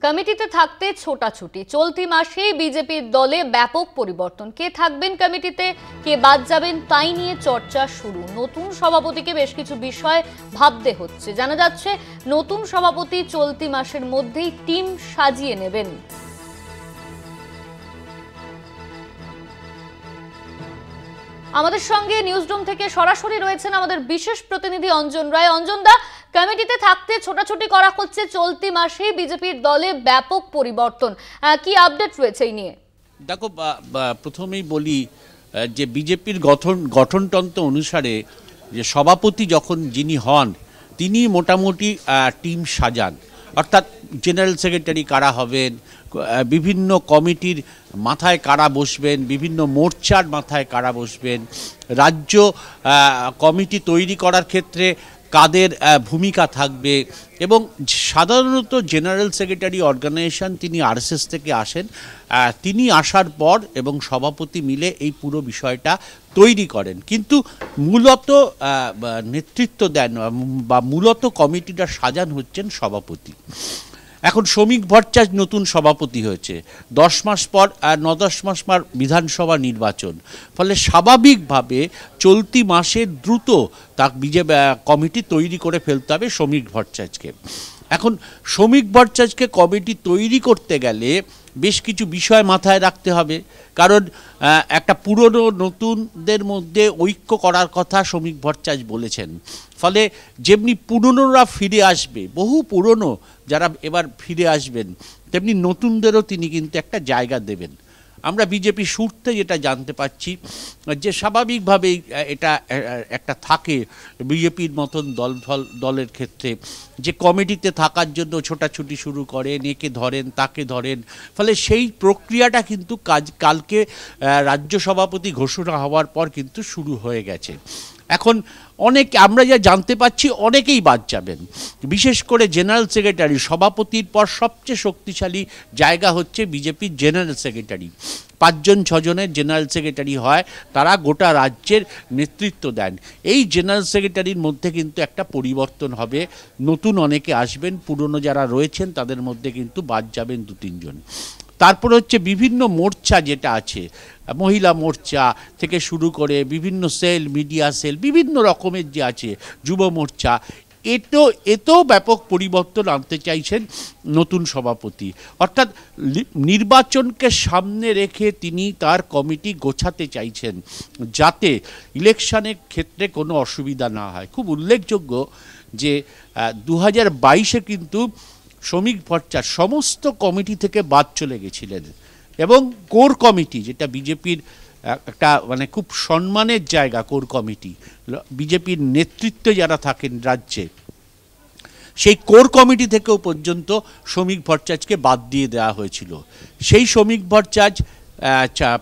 কমিটিতে থাকতে ছোটাছুটি চলতি মাসেই বিজেপির দলে ব্যাপক পরিবর্তন। কে থাকবেন কমিটিতে, কে বাদ যাবেন তাই নিয়ে চর্চা শুরু। নতুন সভাপতিকে বেশ কিছু বিষয় ভাবতে হচ্ছে। জানা যাচ্ছে নতুন সভাপতি চলতি মাসের মধ্যেই টিম সাজিয়ে নেবেন। আমাদের সঙ্গে নিউজরুম থেকে সরাসরি রয়েছেন আমাদের বিশেষ প্রতিনিধি অঞ্জন রায়। অঞ্জন দা, কমিটিতে থাকতে ছোটাছুটি করা হচ্ছে, চলতি মাসেই বিজেপির দলে ব্যাপক পরিবর্তন, কি আপডেট রয়েছে এই নিয়ে? দেখো, প্রথমেই বলি যে বিজেপির গঠনতন্ত্র অনুসারে যে সভাপতি যখন যিনি হন তিনি মোটামুটি টিম সাজান, অর্থাৎ জেনারেল সেক্রেটারি কারা হবেন, বিভিন্ন কমিটির মাথায় কারা বসবেন, বিভিন্ন মোর্চার মাথায় কারা বসবেন, রাজ্য কমিটি তৈরি করার ক্ষেত্রে কাদের ভূমিকা থাকবে, এবং সাধারণত জেনারেল সেক্রেটারি অর্গানাইজেশন তিনি আরএসএস থেকে আসেন, তিনি আসার পর এবং সভাপতি মিলে এই পুরো বিষয়টা তৈরি করেন। কিন্তু মূলত নেতৃত্ব দেন বা মূলত কমিটিটা সাজান হচ্ছেন সভাপতি। এখন শ্রমিক ভট্টাচার্য নতুন সভাপতি হয়েছে, 10 মাস পর 9-10 মাস পর বিধানসভা নির্বাচন, ফলে স্বাভাবিকভাবে চলতি মাসে দ্রুত তা বিজেপি কমিটি তৈরি করে ফেলতে হবে শ্রমিক ভট্টাচার্যকে। এখন শ্রমিক ভট্টাচার্যকে কমিটি তৈরি করতে গেলে বেশ কিছু বিষয় মাথায় রাখতে হবে, কারণ একটা পুরনো নতুনদের মধ্যে ঐক্য করার কথা শ্রমিক ভট্টাচার্য বলেছেন। ফলে যেমনি পুরনোরা ফিরে আসবে, বহু পুরনো যারা এবার ফিরে আসবেন, তেমনি নতুনদেরও তিনি কিন্তু একটা জায়গা দেবেন। আমরা বিজেপি সূত্রে যেটা জানতে পাচ্ছি যে স্বাভাবিকভাবেই এটা একটা থাকে বিজেপির মতন দলের ক্ষেত্রে, যে কমিটিতে থাকার জন্য ছোটাছুটি শুরু করেন, একে ধরেন তাকে ধরেন, ফলে সেই প্রক্রিয়াটা কিন্তু কালকে রাজ্য সভাপতি ঘোষণা হওয়ার পর কিন্তু শুরু হয়ে গেছে। এখন আমরা যা জানতে পাচ্ছি অনেকেই বাদ যাবেন, বিশেষ করে জেনারেল সেক্রেটারি। সভাপতির পর সবচেয়ে শক্তিশালী জায়গা হচ্ছে বিজেপির জেনারেল সেক্রেটারি। 5-6 জনের জেনারেল সেক্রেটারি হয়, তারা গোটা রাজ্যের নেতৃত্ব দেন। এই জেনারেল সেক্রেটারির মধ্যে কিন্তু একটা পরিবর্তন হবে, নতুন অনেকে আসবেন, পুরনো যারা রয়েছেন তাদের মধ্যে কিন্তু বাদ যাবেন 2-3 জন। তারপর হচ্ছে বিভিন্ন মোর্চা যেটা আছে, মহিলা মোর্চা থেকে শুরু করে বিভিন্ন সেল, মিডিয়া সেল, বিভিন্ন রকমের যে আছে, যুব মোর্চা, এতেও ব্যাপক পরিবর্তন আনতে চাইছেন নতুন সভাপতি। অর্থাৎ নির্বাচনকে সামনে রেখে তিনি তার কমিটি গোছাতে চাইছেন যাতে ইলেকশনের ক্ষেত্রে কোনো অসুবিধা না হয়। খুব উল্লেখযোগ্য যে 2022-এ কিন্তু শ্রমিক ভট্টাচার্য সমস্ত কমিটি থেকে বাদ চলে গেছিলেন, এবং কোর কমিটি, যেটা বিজেপির একটা খুব সম্মানের জায়গা, কোর কমিটি, বিজেপির নেতৃত্বে যারা থাকেন রাজ্যে, সেই কোর কমিটি থেকেও পর্যন্ত শ্রমিক ভট্টাচার্যকে বাদ দিয়ে দেওয়া হয়েছিল। সেই শ্রমিক ভট্টাচার্য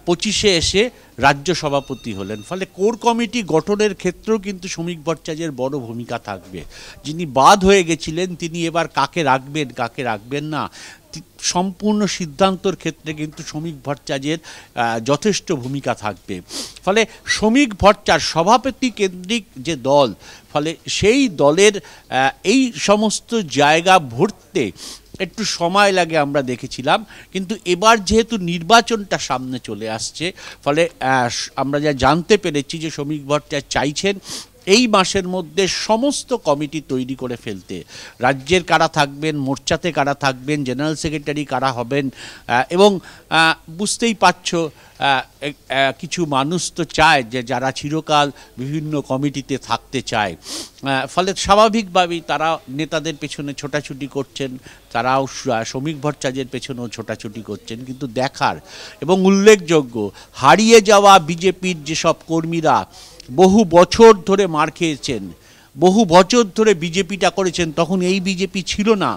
25-এ এসে রাজ্য সভাপতি হলেন। ফলে কোর কমিটি গঠনের ক্ষেত্রেও কিন্তু শ্রমিক ভট্টাচার্যের বড় ভূমিকা থাকবে। যিনি বাদ হয়ে গেছিলেন তিনি এবার কাকে রাখবেন কাকে রাখবেন না, সম্পূর্ণ সিদ্ধান্তর ক্ষেত্রে কিন্তু শ্রমিক ভট্টাচার্যের যথেষ্ট ভূমিকা থাকবে। ফলে শ্রমিক ভট্টাচার্য সভাপতি কেন্দ্রিক যে দল, ফলে সেই দলের এই সমস্ত জায়গা ভরতে একটু সময় লাগে, আমরা দেখেছিলাম। কিন্তু এবার যেহেতু নির্বাচনটা সামনে চলে আসছে, ফলে আমরা যা জানতে পেরেছি যে শ্রমিক ভট্টাচার্য চাইছেন এই মাসের মধ্যে সমস্ত কমিটি তৈরি করে ফেলতে। রাজ্যের কারা থাকবেন, মোর্চাতে কারা থাকবেন, জেনারেল সেক্রেটারি কারা হবেন, এবং বুঝতেই পারছো কিছু মানুষ তো চায় যে যারা চিরকাল বিভিন্ন কমিটিতে থাকতে চায়, ফলে স্বাভাবিকভাবেই তারা নেতাদের পেছনে ছোটাছুটি করছেন, তারাও শ্রমিক ভট্টাচার্যের পেছনেও ছোটাছুটি করছেন। কিন্তু দেখার এবং উল্লেখযোগ্য, হারিয়ে যাওয়া বিজেপির যেসব কর্মীরা বহু বছর ধরে মার খেয়েছেন, বহু বছর ধরে বিজেপিটা করেছেন, তখন এই বিজেপি ছিল না,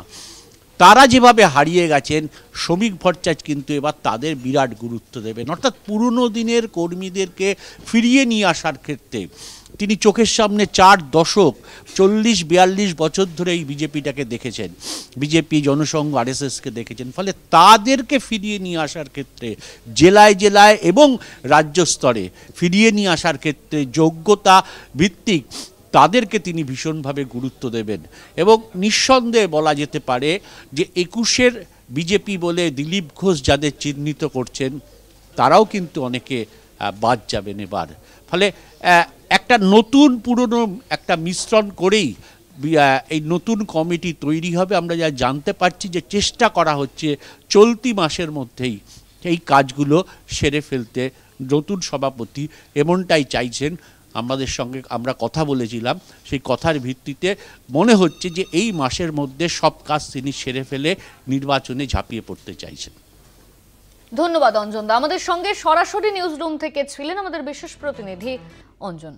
তারা যেভাবে হারিয়ে গেছেন, শ্রমিক ভট্টাচার্য কিন্তু এবার তাদের বিরাট গুরুত্ব দেবেন। অর্থাৎ পুরনো দিনের কর্মীদেরকে ফিরিয়ে নিয়ে আসার ক্ষেত্রে তিনি চোখের সামনে 4 দশক 40-42 বছর ধরে এই বিজেপিটাকে দেখেছেন, বিজেপি, জনসংঘ, আরএসএসকে দেখেছেন। ফলে তাদেরকে ফিরিয়ে নিয়ে আসার ক্ষেত্রে জেলায় জেলায় এবং রাজ্য স্তরে ফিরিয়ে নিয়ে আসার ক্ষেত্রে যোগ্যতা ভিত্তিক তাদেরকে তিনি ভীষণভাবে গুরুত্ব দেবেন। এবং নিঃসন্দেহে বলা যেতে পারে যে 21-এর বিজেপি বলে দিলীপ ঘোষ যাদের চিহ্নিত করছেন তারাও কিন্তু অনেকে বাদ যাবেন এবার। ফলে একটা নতুন পুরনো একটা মিশ্রণ করেই এই নতুন কমিটি তৈরি হবে। আমরা যা জানতে পারছি যে চেষ্টা করা হচ্ছে চলতি মাসের মধ্যেই এই কাজগুলো সেরে ফেলতে। নতুন সভাপতি এমনটাই চাইছেন, আমাদের সঙ্গে আমরা কথা বলেছিলাম, সেই কথার ভিত্তিতে মনে হচ্ছে যে এই মাসের মধ্যে সব কাজ তিনি সেরে ফেলে নির্বাচনে ঝাঁপিয়ে পড়তে চাইছেন। ধন্যবাদ অঞ্জন দা। আমাদের সঙ্গে সরাসরি নিউজ রুম থেকে ছিলেন আমাদের বিশেষ প্রতিনিধি অঞ্জন।